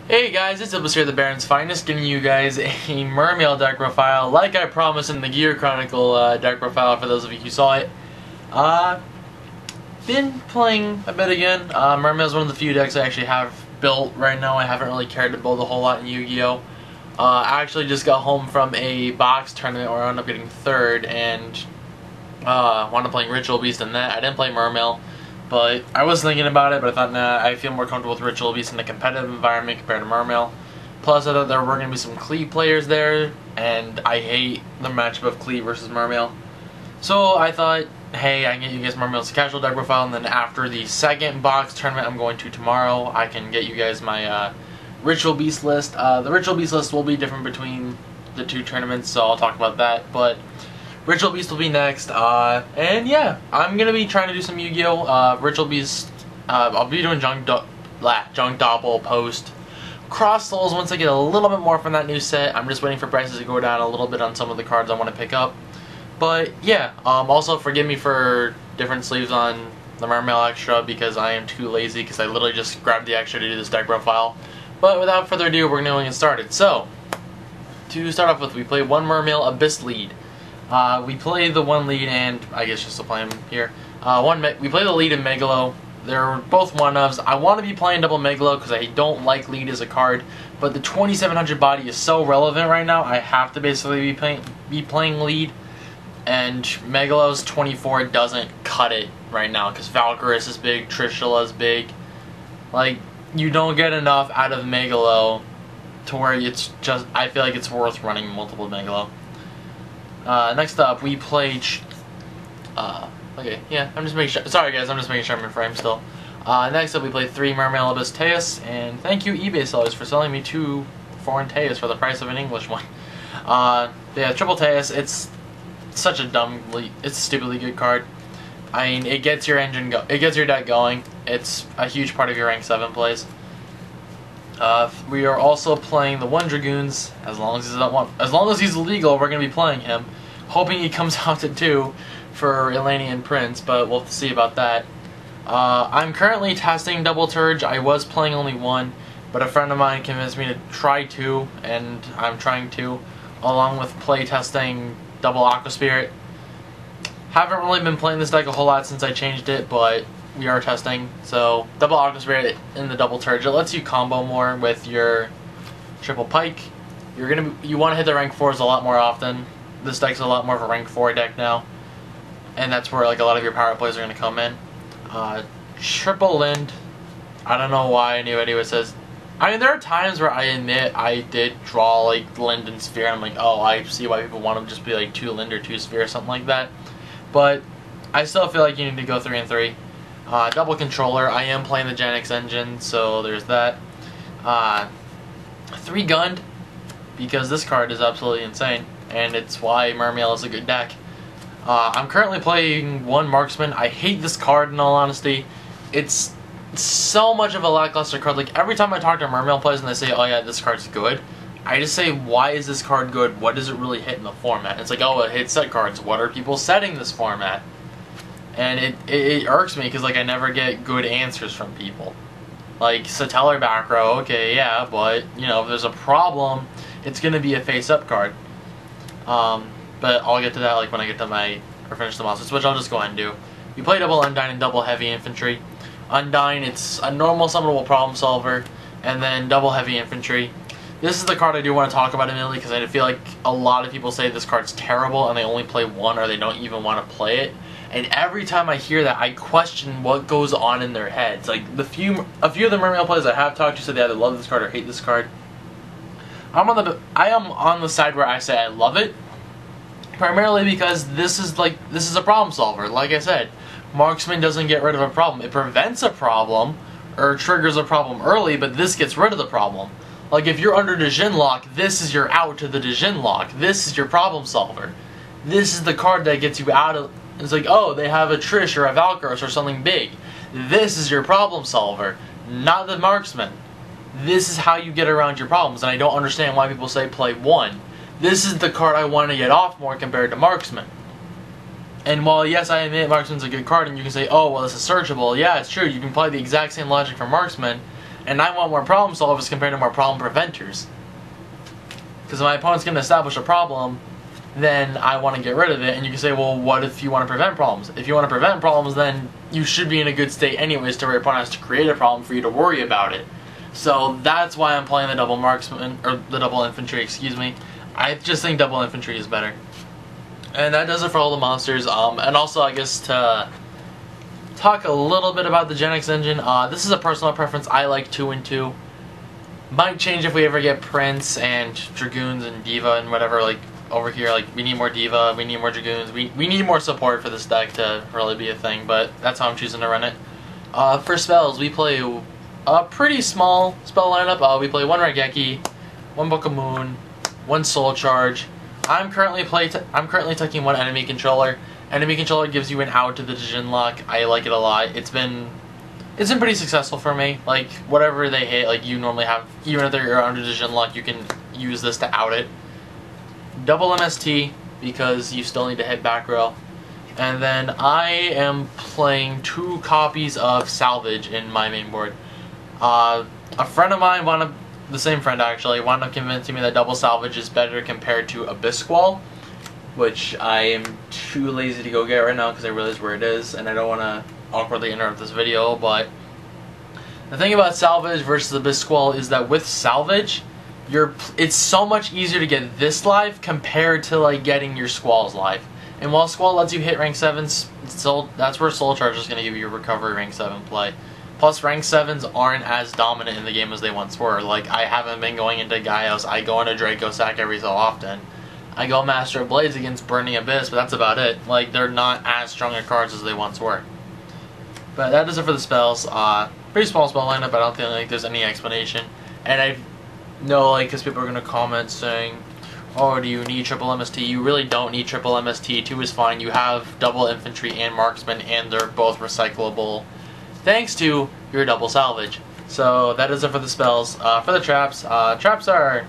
Hey guys, it's Iblis here, the Baron's Finest, giving you guys a Mermail deck profile, like I promised in the Gear Chronicle deck profile for those of you who saw it. Been playing a bit again. Mermail is one of the few decks I actually have built right now. I haven't really cared to build a whole lot in Yu-Gi-Oh! I actually just got home from a box tournament where I ended up getting third and wound up playing Ritual Beast in that. I didn't play Mermail. But I was thinking about it, but I thought, nah, I feel more comfortable with Ritual Beast in a competitive environment compared to Mermail. Plus, I thought there were going to be some Clee players there, and I hate the matchup of Clee versus Mermail. So I thought, hey, I can get you guys Mermail's casual deck profile, and then after the second box tournament I'm going to tomorrow, I can get you guys my Ritual Beast list. The Ritual Beast list will be different between the two tournaments, so I'll talk about that, but Ritual Beast will be next, and yeah, I'm gonna be trying to do some Yu-Gi-Oh! Ritual Beast, I'll be doing Junk Doppel post Cross Souls once I get a little bit more from that new set. I'm just waiting for prices to go down a little bit on some of the cards I want to pick up. But yeah, also forgive me for different sleeves on the Mermail extra because I am too lazy because I literally just grabbed the extra to do this deck profile. But without further ado, we're gonna get started. So, to start off with, we play one Mermail Abyss lead. We play the one lead, and I guess just to play him here. We play the lead in Megalo. They're both one-ofs. I want to be playing double Megalo because I don't like lead as a card, but the 2700 body is so relevant right now. I have to basically be playing lead, and Megalo's 24 doesn't cut it right now because Valkyris is big, Trishula is big. Like, you don't get enough out of Megalo to where it's just. I feel like it's worth running multiple Megalo. Next up, we play. Okay, yeah, I'm just making sure. Sorry, guys, I'm just making sure I'm in frame still. Next up, we play 3 Mermail Abyss Teus, and thank you, eBay sellers, for selling me 2 foreign Teus for the price of an English one. Yeah, triple Teus. It's such a it's a stupidly good card. I mean, it gets your it gets your deck going. It's a huge part of your rank 7 plays. We are also playing the one Dragoons. As long as he's legal, we're gonna be playing him. Hoping he comes out to 2 for Elenian Prince, but we'll see about that. I'm currently testing double Turge. I was playing only 1, but a friend of mine convinced me to try 2, and I'm trying 2, along with play testing double Aqua Spirit. Haven't really been playing this deck a whole lot since I changed it, but we are testing. So double Aqua Spirit in the double Turge. It lets you combo more with your triple Pike. You want to hit the rank 4s a lot more often. This deck's a lot more of a rank 4 deck now, and that's where like a lot of your power plays are going to come in. Triple Lind. I don't know why anybody would says. I mean, there are times where I admit I did draw like Lind and Sphere, and I'm like, oh, I see why people want to just be like 2 Lind or 2 Sphere or something like that. But I still feel like you need to go 3 and 3. Double Controller. I am playing the Gen X engine, so there's that. 3 Gunned, because this card is absolutely insane, and it's why Mermail is a good deck. I'm currently playing 1 Marksman. I hate this card, in all honesty. It's so much of a lackluster card. Like, every time I talk to Mermail players and they say, oh yeah, this card's good, I just say, why is this card good? What does it really hit in the format? And it's like, oh, it hits set cards. What are people setting this format? And it irks me because like I never get good answers from people. Like Satellar back row, okay, yeah, but you know if there's a problem, it's gonna be a face-up card. But I'll get to that like when I get to finish the monsters, which I'll just go ahead and do. We play double Undyne and double Heavy Infantry. Undyne, it's a normal summonable problem solver, and then double Heavy Infantry. This is the card I do want to talk about immediately because I feel like a lot of people say this card's terrible and they only play 1 or they don't even want to play it. And every time I hear that, I question what goes on in their heads. Like a few of the Mermail players I have talked to said they either love this card or hate this card. I am on the side where I say I love it, primarily because this is a problem solver. Like I said, Marksman doesn't get rid of a problem. It prevents a problem or triggers a problem early, but this gets rid of the problem. Like if you're under Dijin Lock, this is your out to the Dijin Lock. This is your problem solver. This is the card that gets you out of. It's like, oh, they have a Trish or a Valkyros or something big. This is your problem solver, not the Marksman. This is how you get around your problems, and I don't understand why people say play 1. This is the card I want to get off more compared to Marksman. And while, yes, I admit Marksman's a good card, and you can say, oh, well, this is searchable. Yeah, it's true. You can apply the exact same logic for Marksman, and I want more problem solvers compared to more problem preventers. Because if my opponent's going to establish a problem, then I want to get rid of it. And you can say, well, what if you want to prevent problems? If you want to prevent problems, then you should be in a good state anyways to where your opponent has to create a problem for you to worry about it. So that's why I'm playing the double marksman, or the double infantry, excuse me. I just think double infantry is better. And that does it for all the monsters. And also, I guess, to talk a little bit about the Gen X engine, this is a personal preference. I like 2 and 2. Might change if we ever get Prince and Dragoons and Diva and whatever, like, over here. Like, we need more Diva, we need more Dragoons, we need more support for this deck to really be a thing, but that's how I'm choosing to run it. For spells, we play a pretty small spell lineup. We play 1 Raigeki, 1 Book of Moon, 1 Soul Charge. I'm currently taking 1 Enemy Controller. Enemy Controller gives you an out to the Dijin Lock. I like it a lot. It's been pretty successful for me. Like, whatever they hit, like, you normally have, even if they're under Dijin Lock, you can use this to out it. Double MST, because you still need to hit back row. And then I am playing 2 copies of Salvage in my main board. A friend of mine the same friend actually, wound up convincing me that double Salvage is better compared to Abyssqual, which I am too lazy to go get right now because I realize where it is, and I don't want to awkwardly interrupt this video. But the thing about Salvage versus Abyssqual is that with Salvage, it's so much easier to get this live compared to like getting your Squalls live. And while Squall lets you hit rank 7s, that's where Soul Charge is going to give you your recovery rank 7 play. Plus, rank 7s aren't as dominant in the game as they once were. Like, I haven't been going into Gaios. I go into Draco Sack every so often. I go Master of Blades against Burning Abyss, but that's about it. Like, they're not as strong a cards as they once were. But that does it for the spells. Pretty small spell lineup. I don't think like there's any explanation. And I know, like, because people are going to comment saying, oh, do you need triple MST? You really don't need triple MST. 2 is fine. You have double infantry and marksman, and they're both recyclable thanks to your double salvage. So that is it for the spells. For the traps, traps are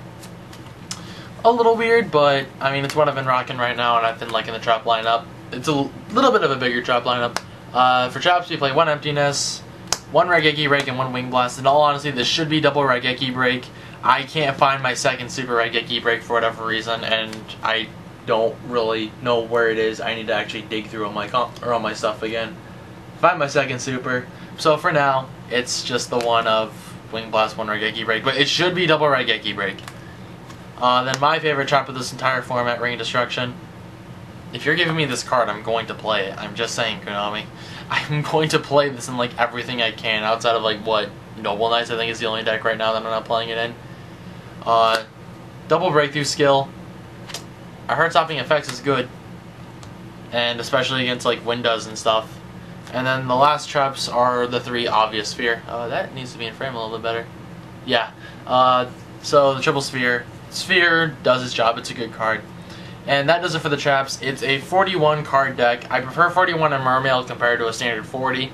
a little weird, but I mean, it's what I've been rocking right now, and I've been liking the trap lineup. It's a little bit of a bigger trap lineup. For traps, we play 1 Emptiness, 1 Raigeki Break, and 1 Wing Blast. In all honesty, this should be double Raigeki Break. I can't find my second Super Raigeki Break for whatever reason, and I don't really know where it is. I need to actually dig through all my stuff again. Find my second Super. So for now, it's just the one of Wing Blast, 1 Raigeki Break, but it should be double Raigeki Break. Then my favorite trap of this entire format, Ring of Destruction. If you're giving me this card, I'm going to play it. I'm just saying, Konami. I'm going to play this in like everything I can, outside of like what Noble Knights I think is the only deck right now that I'm not playing it in. Double Breakthrough Skill. Our Heart Stopping Effects is good, and especially against like Windows and stuff. And then the last traps are the 3 obvious Sphere. That needs to be in frame a little bit better. Yeah. So the triple Sphere. Sphere does its job. It's a good card. And that does it for the traps. It's a 41 card deck. I prefer 41 in Mermail compared to a standard 40,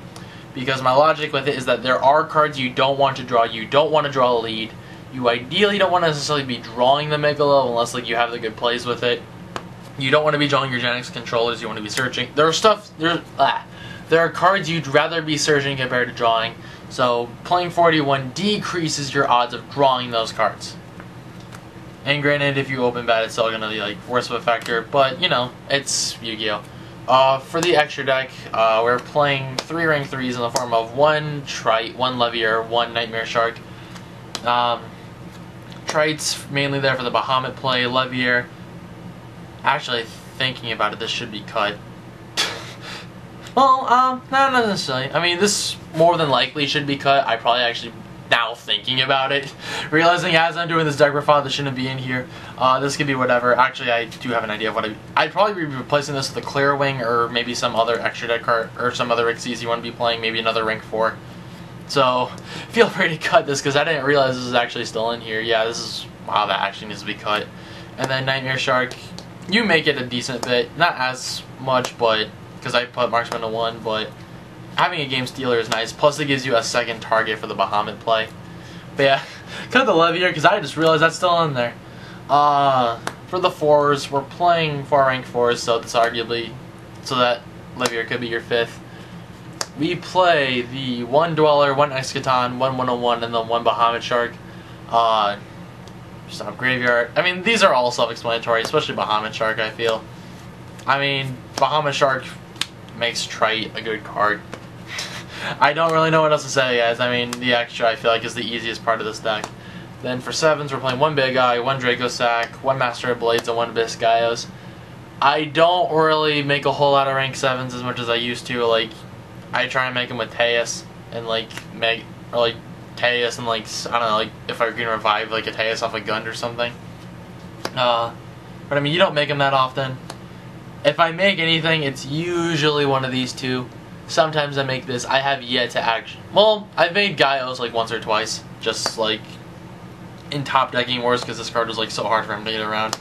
because my logic with it is that there are cards you don't want to draw. You don't want to draw a lead. You ideally don't want to necessarily be drawing the Megalo unless like you have the good plays with it. You don't want to be drawing your Gen X controllers. You want to be searching. There are cards you'd rather be searching compared to drawing. So playing 41 decreases your odds of drawing those cards. And granted, if you open bad, it's still going to be like worse of a factor. But, you know, it's Yu-Gi-Oh! For the extra deck, we're playing 3 rank 3s in the form of 1 Trite, 1 Levier, 1 Nightmare Shark. Trite's mainly there for the Bahamut play. Levier, actually thinking about it, this should be cut. Well, not necessarily. I mean, this more than likely should be cut. I probably actually, now thinking about it, realizing as I'm doing this deck profile, this shouldn't be in here. This could be whatever. Actually, I do have an idea of what I'd probably be replacing this with a Clear Wing, or maybe some other extra deck card, or some other Rixies you want to be playing, maybe another rank 4. So, feel free to cut this, because I didn't realize this is actually still in here. Yeah, this is, wow, that actually needs to be cut. And then Nightmare Shark, you make it a decent bit, not as much, but because I put Marksman to 1, but having a Game Stealer is nice, plus it gives you a second target for the Bahamut play. But yeah, cut the Levier, because I just realized that's still in there. For the 4s, we're playing 4 rank 4s, so that's arguably, so that Levier could be your 5th. we play the 1 Dweller, 1 Eschaton, 1 101, and then 1 Bahamut Shark. Just on Graveyard. I mean, these are all self-explanatory, especially Bahamut Shark, I feel. I mean, Bahamut Shark makes Trite a good card. I don't really know what else to say, guys. I mean, the extra, I feel like, is the easiest part of this deck. Then for 7s, we're playing 1 Big Eye, 1 Draco Sack, 1 Master of Blades, and 1 Abyss Gaios. I don't really make a whole lot of rank 7s as much as I used to. Like, I try and make them with Teus, and like, Teus, and like, I don't know, like, if I can revive like a Teus off a gun or something. But I mean, you don't make them that often. If I make anything, it's usually one of these two. Sometimes I make this. I have yet to actually... Well, I've made Gaios like once or twice. Just like in top decking wars because this card was like so hard for him to get around.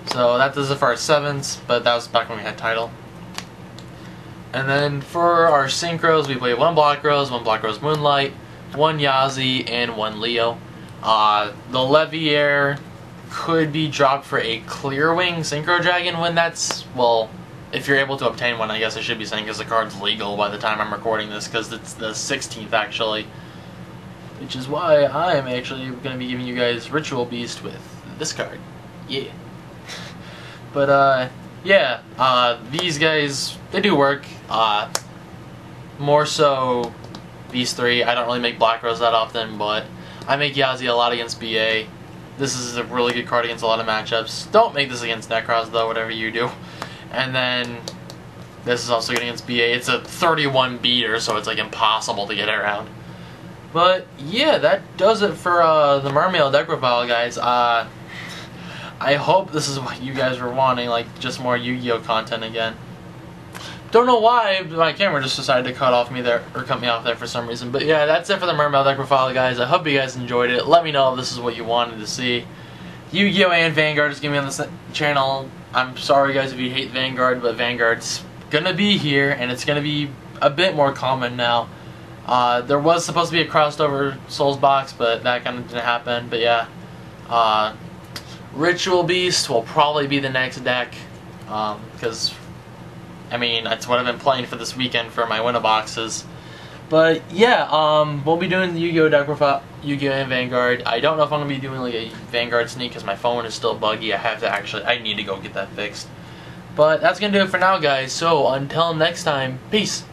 So that does it for our 7s, but that was back when we had title. And then for our synchros, we play 1 Black Rose, 1 Black Rose Moonlight, 1 Yazi, and 1 Leo. The Leviair could be dropped for a Clear Wing Synchro Dragon when that's, well, if you're able to obtain one, I guess I should be saying, because the card's legal by the time I'm recording this, because it's the 16th actually. Which is why I'm actually going to be giving you guys Ritual Beast with this card. Yeah. But, yeah, these guys, they do work. More so these 3. I don't really make Black Rose that often, but I make Yazi a lot against BA. This is a really good card against a lot of matchups. Don't make this against Necros, though, whatever you do. And then this is also good against BA. It's a 31 beater, so it's like impossible to get around. But yeah, that does it for the Mermail deck profile, guys. I hope this is what you guys were wanting, like just more Yu-Gi-Oh content again. Don't know why my camera just decided to cut me off there for some reason. But yeah, that's it for the Mermail deck profile, guys. I hope you guys enjoyed it. Let me know if this is what you wanted to see. Yu-Gi-Oh and Vanguard is going to be on this channel. I'm sorry, guys, if you hate Vanguard, but Vanguard's going to be here, and it's going to be a bit more common now. There was supposed to be a crossover Souls box, but that kind of didn't happen. But yeah, Ritual Beast will probably be the next deck, because, I mean, that's what I've been playing for this weekend for my winner boxes. But yeah, we'll be doing the Yu-Gi-Oh deck profile, Yu-Gi-Oh and Vanguard. I don't know if I'm gonna be doing like a Vanguard sneak because my phone is still buggy. I need to go get that fixed. But that's gonna do it for now, guys. So until next time, peace.